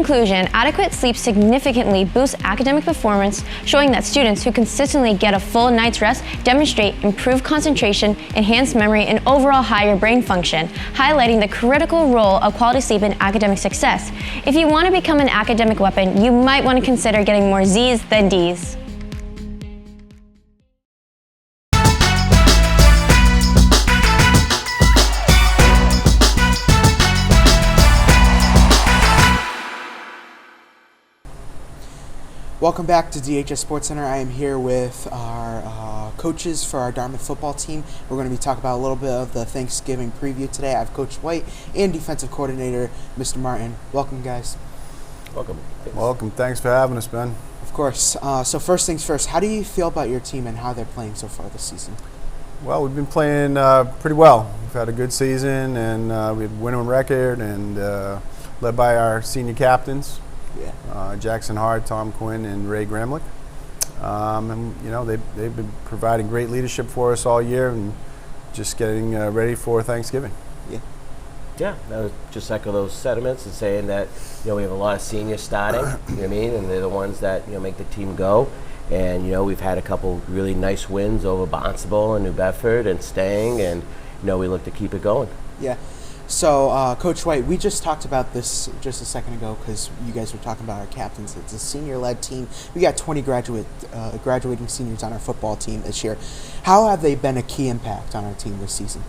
conclusion, adequate sleep significantly boosts academic performance, showing that students who consistently get a full night's rest demonstrate improved concentration, enhanced memory, and overall higher brain function, highlighting the critical role of quality sleep in academic success. If you want to become an academic weapon, you might want to consider getting more Z's than D's. Welcome back to DHS SportsCenter. I am here with our coaches for our Dartmouth football team. We're going to be talking about a little bit of the Thanksgiving preview today. I have Coach White and defensive coordinator Mr. Martin. Welcome, guys. Welcome. Welcome. Thanks for having us, Ben. Of course. So first things first, how do you feel about your team and how they're playing so far this season? Well, we've been playing pretty well. We've had a good season, and we had a winning record, and led by our senior captains. Yeah. Jackson Hart, Tom Quinn, and Ray Gramlich. And you know, they've been providing great leadership for us all year, and just getting ready for Thanksgiving. Yeah, I would just echo those sentiments and saying that, you know, we have a lot of seniors starting, you know what I mean, and they're the ones that, you know, make the team go. And, you know, we've had a couple really nice wins over Barnstable and New Bedford and Stang, and, you know, we look to keep it going. Yeah. So, Coach White, we just talked about this just a second ago because you guys were talking about our captains. It's a senior-led team. We got 20 graduating seniors on our football team this year. How have they been a key impact on our team this season?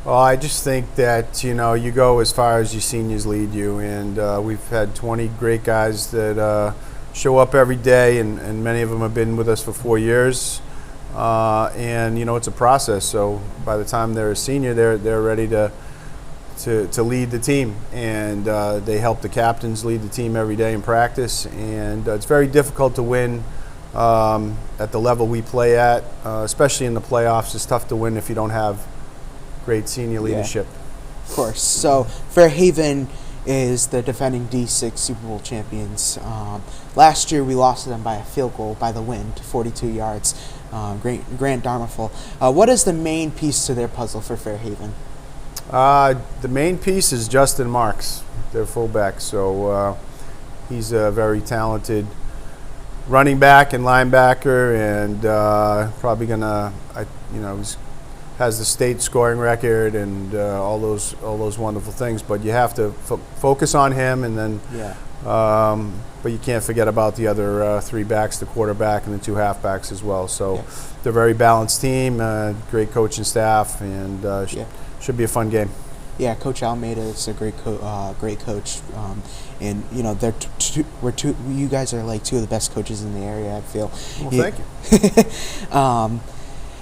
Well, I just think that, you know, you go as far as your seniors lead you, and we've had 20 great guys that show up every day, and many of them have been with us for 4 years. And, you know, it's a process. So by the time they're a senior, they're ready to lead the team, and they help the captains lead the team every day in practice, and it's very difficult to win at the level we play at, especially in the playoffs. It's tough to win if you don't have great senior leadership. Yeah, of course. So Fairhaven is the defending D6 Super Bowl champions. Last year we lost to them by a field goal by the wind, 42 yards. Grant Darmaful. What is the main piece to their puzzle for Fairhaven? The main piece is Justin Marks, their fullback. So he's a very talented running back and linebacker, and probably gonna, you know, has the state scoring record and all those wonderful things. But you have to focus on him, and then, but you can't forget about the other three backs, the quarterback and the two halfbacks as well. So they're a very balanced team, great coaching staff, and should be a fun game. Yeah, Coach Almeida is a great coach, and you know you guys are like two of the best coaches in the area, I feel. Well, thank you.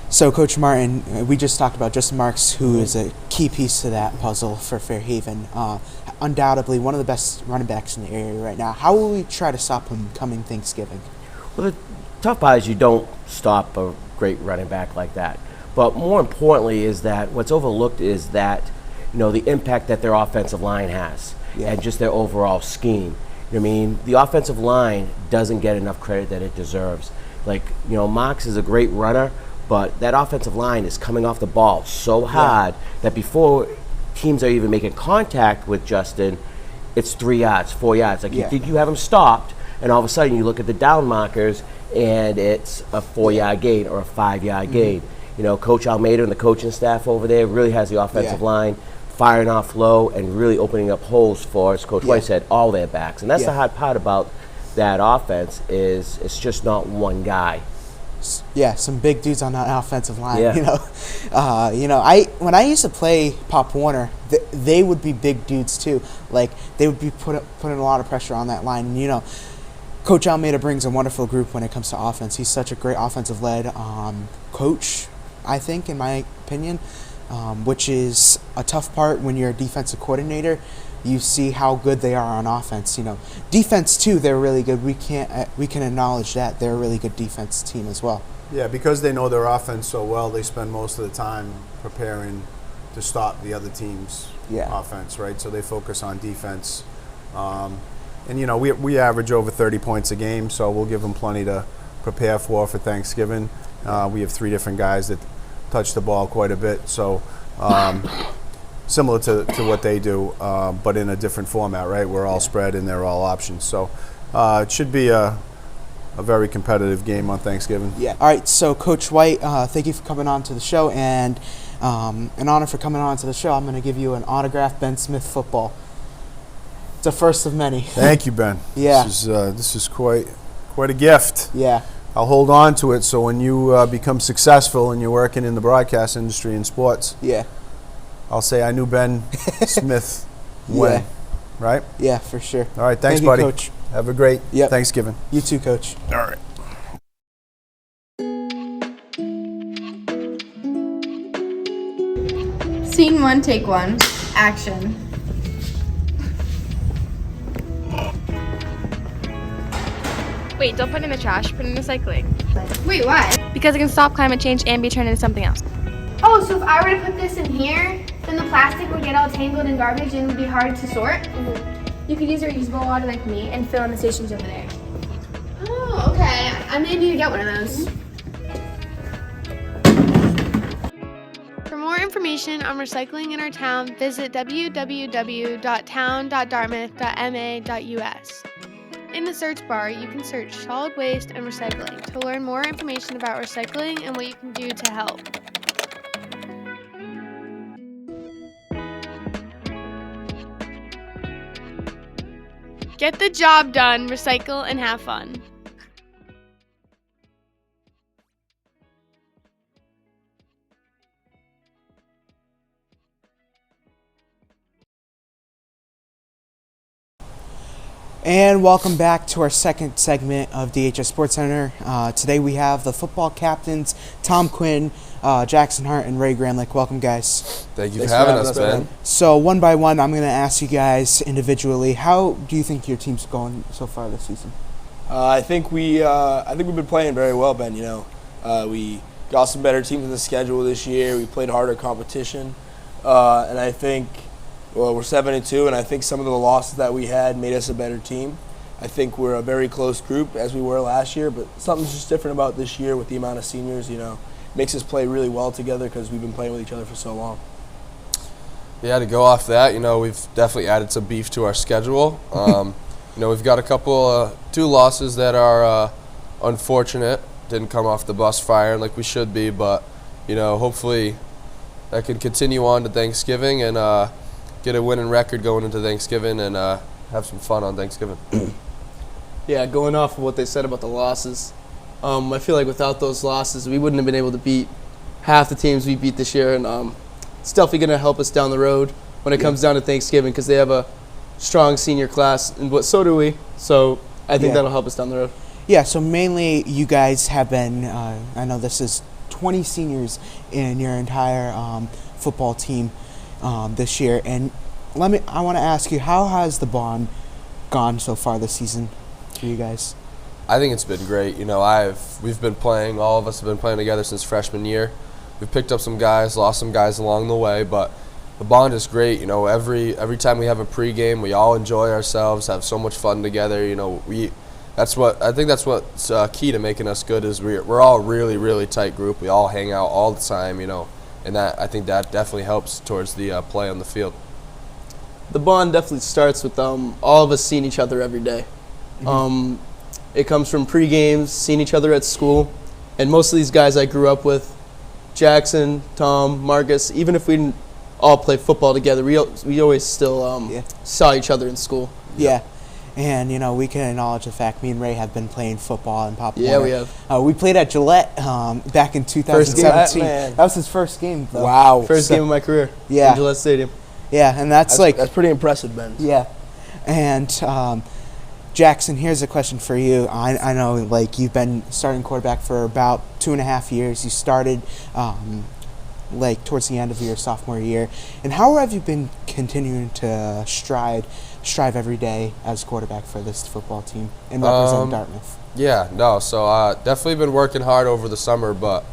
So, Coach Martin, we just talked about Justin Marks, who is a key piece to that puzzle for Fairhaven. Undoubtedly one of the best running backs in the area right now. How will we try to stop him coming Thanksgiving? Well, the tough part is you don't stop a great running back like that. But more importantly is that what's overlooked is that, you know, the impact that their offensive line has and just their overall scheme. You know what I mean? The offensive line doesn't get enough credit that it deserves. Like, you know, Marks is a great runner, but that offensive line is coming off the ball so hard that before teams are even making contact with Justin, it's 3 yards, 4 yards. Like, you think you have him stopped, and all of a sudden you look at the down markers, and it's a 4-yard gain or a 5-yard gain. You know, Coach Almeida and the coaching staff over there really has the offensive line firing off low and really opening up holes for, as Coach White said, all their backs. And that's the hard part about that offense is it's just not one guy. Yeah, some big dudes on that offensive line. Yeah. You know, when I used to play Pop Warner, they would be big dudes too. Like, they would be putting a lot of pressure on that line. And, you know, Coach Almeida brings a wonderful group when it comes to offense. He's such a great offensive-led coach, I think, in my opinion, which is a tough part when you're a defensive coordinator. You see how good they are on offense. You know, defense too, they're really good. We can acknowledge that they're a really good defense team as well. Yeah, because they know their offense so well, they spend most of the time preparing to stop the other team's offense, right? So they focus on defense. And, you know, we average over 30 points a game, so we'll give them plenty to prepare for Thanksgiving. We have 3 different guys that touch the ball quite a bit. So, similar to what they do, but in a different format, right? We're all spread and they're all options. So it should be a very competitive game on Thanksgiving. Yeah. All right. So, Coach White, thank you for coming on to the show, and an honor for coming on to the show. I'm going to give you an autographed Ben Smith football. It's a first of many. Thank you, Ben. Yeah. This is quite a gift. Yeah. I'll hold on to it so when you become successful and you're working in the broadcast industry in sports, Yeah. I'll say I knew Ben Smith when, Yeah. right? Yeah, for sure. All right, thanks, Thank you, buddy. Coach. Have a great Yep. Thanksgiving. You too, Coach. All right. Scene 1, take 1. Action. Wait, don't put it in the trash, put it in recycling. Wait, why? Because it can stop climate change and be turned into something else. Oh, so if I were to put this in here, then the plastic would get all tangled in garbage and it would be hard to sort? You could use reusable water like me and fill in the stations over there. Oh, okay. I may need to get one of those. For more information on recycling in our town, visit www.town.dartmouth.ma.us. In the search bar, you can search solid waste and recycling to learn more information about recycling and what you can do to help. Get the job done, recycle, and have fun. And welcome back to our second segment of DHS SportsCenter. Today we have the football captains, Tom Quinn, Jackson Hart, and Ray Gramlich. Welcome, guys. Thank you for having us, man. So one by one, I'm going to ask you guys individually, how do you think your team's going so far this season? I think we've been playing very well, Ben. We got some better teams in the schedule this year. We played harder competition, and I think, well, we're 7-2, and I think some of the losses that we had made us a better team. I think we're a very close group as we were last year, but something's just different about this year with the amount of seniors. Makes us play really well together because we've been playing with each other for so long. Yeah, to go off that, we've definitely added some beef to our schedule. We've got a couple, 2 losses that are unfortunate. Didn't come off the bus firing like we should be, but, hopefully that can continue on to Thanksgiving and get a winning record going into Thanksgiving and have some fun on Thanksgiving. Yeah, going off of what they said about the losses, I feel like without those losses, we wouldn't have been able to beat half the teams we beat this year, and it's definitely going to help us down the road when it comes down to Thanksgiving because they have a strong senior class, and so do we. So I think that'll help us down the road. Yeah, so mainly you guys have been, I know this is 20 seniors in your entire football team this year, and I want to ask you, how has the bond gone so far this season for you guys? I think it's been great. We've been playing, all of us have been playing together since freshman year. We've picked up some guys, lost some guys along the way, but the bond is great. Every time we have a pregame, we all enjoy ourselves, have so much fun together. I think that's what's key to making us good is we're all really, really tight group. We all hang out all the time, and I think that definitely helps towards the play on the field. The bond definitely starts with all of us seeing each other every day. Mm-hmm. It comes from pre-games, seeing each other at school, and most of these guys I grew up with, Jackson, Tom, Marcus, even if we didn't all play football together, we always still saw each other in school. Yeah. And, we can acknowledge the fact me and Ray have been playing football in Pop Yeah, Warner. we have. We played at Gillette back in 2017. That was his first game, though. Wow. First game of my career Yeah. in Gillette Stadium. Yeah, and that's pretty impressive, Ben. Yeah. And, Jackson, here's a question for you. I know, you've been starting quarterback for about 2.5 years. You started, towards the end of your sophomore year. And how have you been continuing to strive every day as quarterback for this football team and represent Dartmouth? So definitely been working hard over the summer, but,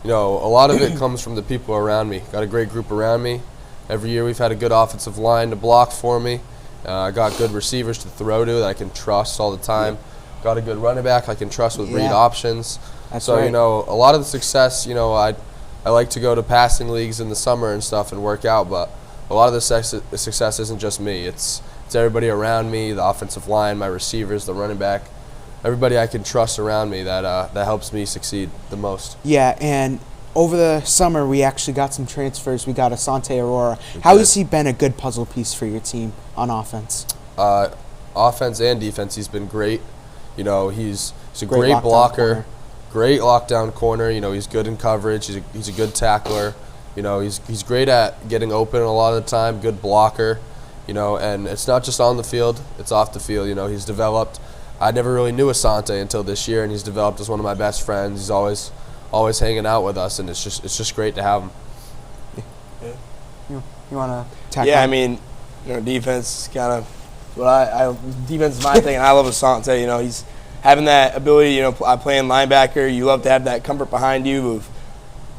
a lot of it comes from the people around me. Got a great group around me. Every year we've had a good offensive line to block for me. I got good receivers to throw to that I can trust all the time. Got a good running back I can trust with read options. That's so, right. A lot of the success, I like to go to passing leagues in the summer and stuff and work out, but a a lot of the success isn't just me. It's everybody around me, the offensive line, my receivers, the running back, everybody I can trust around me that helps me succeed the most. Yeah, and over the summer we actually got some transfers. We got Asante Aurora. How has he been a good puzzle piece for your team on offense? Offense and defense, he's been great. You know, he's a great lockdown blocker, corner. great lockdown corner. You know, he's good in coverage. He's a good tackler. You know, he's great at getting open a lot of the time. Good blocker. You know, and it's not just on the field; it's off the field. You know, he's developed. I never really knew Asante until this year, and he's developed as one of my best friends. He's always hanging out with us, and it's just great to have him. You want to tackle? Yeah, I mean, you know, defense kind of what defense is my thing, and I love Asante. You know, he's having that ability. You know, playing linebacker, you love to have that comfort behind you of,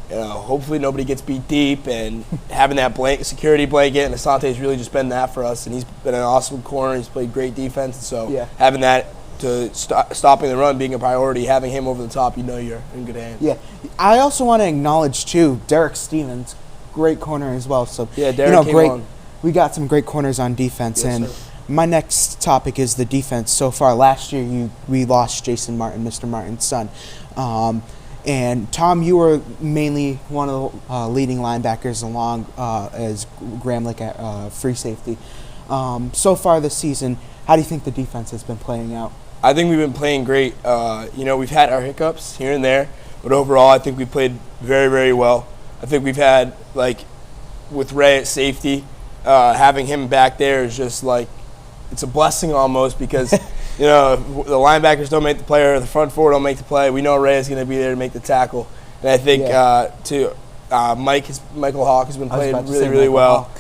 you know, hopefully nobody gets beat deep, and having that security blanket. And Asante's really just been that for us, and he's been an awesome corner. He's played great defense, and so having that to stopping the run being a priority, having him over the top, you know you're in good hands. Yeah, I also want to acknowledge too Derek Stevens, great corner as well. So yeah, Derek, you know, came great. On. We got some great corners on defense, Yes, and sir. my next topic is the defense. So far, last year we lost Jason Martin, Mr. Martin's son. And Tom, you were mainly one of the leading linebackers along as Gramlich at free safety. So far this season, how do you think the defense has been playing out? I think we've been playing great. You know, we've had our hiccups here and there, but overall I think we played very, very well. I think we've had, like, with Ray at safety, having him back there is just like, it's a blessing almost because, you know, the linebackers don't make the play or the front four don't make the play. We know Ray is going to be there to make the tackle. And I think, Michael Hawk has been playing really, really well.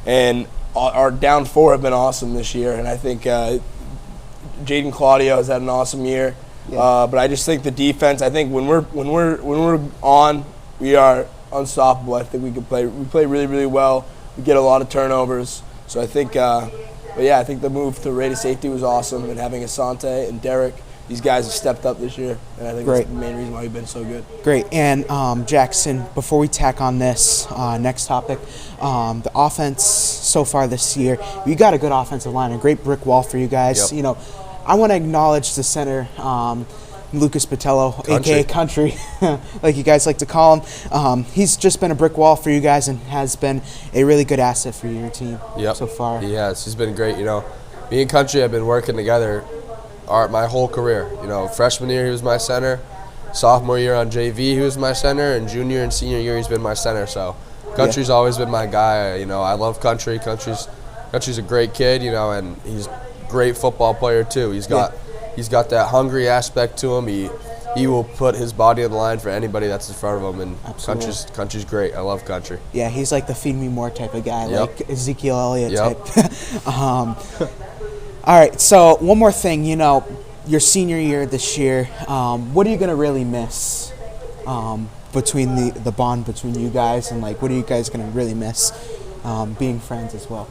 And our down four have been awesome this year. And I think Jaden Claudio has had an awesome year. But I just think the defense, I think when we're on, we are unstoppable. I think we play really, really well. We get a lot of turnovers. So I think I think the move to Ray to safety was awesome, and having Asante and Derek, these guys have stepped up this year, and I think that's the main reason why we've been so good. Great. And Jackson, before we tack on this next topic, the offense so far this year, you got a good offensive line, a great brick wall for you guys. Yep. You know, I want to acknowledge the center, Lucas Patello, a.k.a. Country, like you guys like to call him. He's just been a brick wall for you guys and has been a really good asset for your team so far. He has. He's been great. You know, me and Country have been working together my whole career. You know, freshman year he was my center, sophomore year on JV he was my center, and junior and senior year he's been my center. So Country's always been my guy. You know, I love Country. Country's a great kid. You know, and he's a great football player too. He's got that hungry aspect to him. He will put his body on the line for anybody that's in front of him, and Country's great. I love Country. Yeah, he's like the feed me more type of guy, like Ezekiel Elliott type. All right, so one more thing. You know, your senior year this year, what are you going to really miss between the bond between you guys, and like what are you guys going to really miss being friends as well?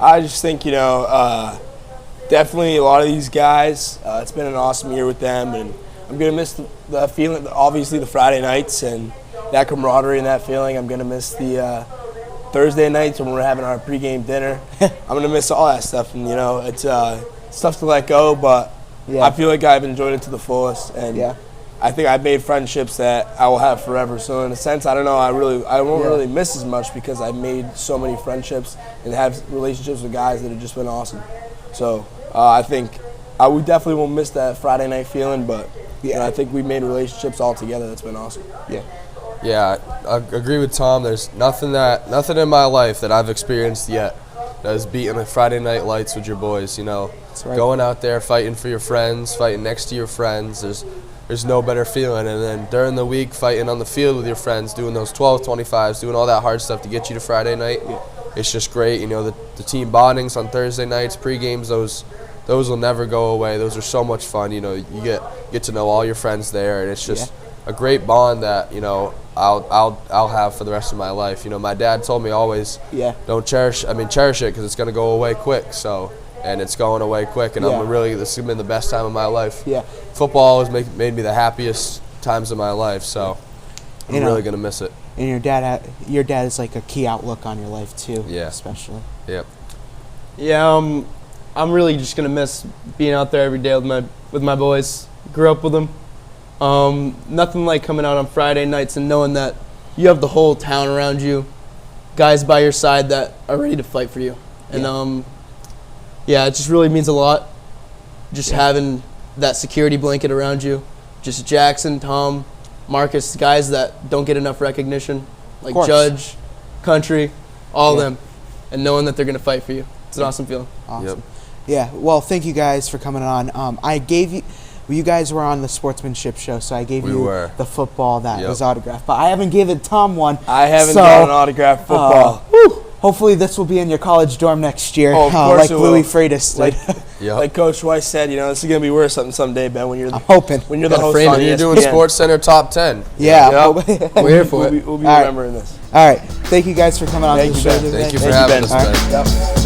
I just think, you know, definitely a lot of these guys, it's been an awesome year with them, and I'm going to miss the feeling, obviously the Friday nights and that camaraderie and that feeling. I'm going to miss the Thursday nights when we're having our pregame dinner. I'm going to miss all that stuff, and, you know, it's tough to let go, but I feel like I've enjoyed it to the fullest, and I think I've made friendships that I will have forever. So in a sense, I don't know, I won't really miss as much because I've made so many friendships and have relationships with guys that have just been awesome. So I think we definitely won't miss that Friday night feeling, but you know, I think we've made relationships all together that's been awesome. Yeah, I agree with Tom. There's nothing in my life that I've experienced yet that is beating the Friday night lights with your boys. You know, going out there fighting for your friends, fighting next to your friends. There's no better feeling. And then during the week, fighting on the field with your friends, doing those 12-25s, doing all that hard stuff to get you to Friday night. It's just great. You know, the team bondings on Thursday nights, pre-games, those will never go away. Those are so much fun. You know, you get to know all your friends there, and it's just a great bond that, you know, I'll have for the rest of my life. You know, my dad told me always, cherish it because it's going to go away quick. So, and it's going away quick, and this has been the best time of my life. Football has made me the happiest times of my life. So, I'm really gonna miss it. And your dad is like a key outlook on your life too. Yeah. Especially. Yep. Yeah, I'm really just gonna miss being out there every day with my boys. Grew up with them. Nothing like coming out on Friday nights and knowing that you have the whole town around you, guys by your side that are ready to fight for you. And it just really means a lot. Just having that security blanket around you. Just Jackson, Tom, Marcus, guys that don't get enough recognition, like Judge, Country, all of them, and knowing that they're gonna fight for you. It's an awesome feeling. Awesome. Yep. Yeah. Well, thank you guys for coming on. I gave you. You guys were on the sportsmanship show, so I gave you the football that was autographed. But I haven't given Tom one. I haven't got an autographed football. Hopefully this will be in your college dorm next year, of course like Louis Freitas did. Like Coach Weiss said, this is going to be worth something someday, Ben, when you're I'm hoping. When you're the host Frame on it. You're ESPN. doing SportsCenter top 10. Yeah. We're here for it. We'll be remembering this. All right. Thank you guys for coming on the show today. Thank you for having us, Ben. Yep.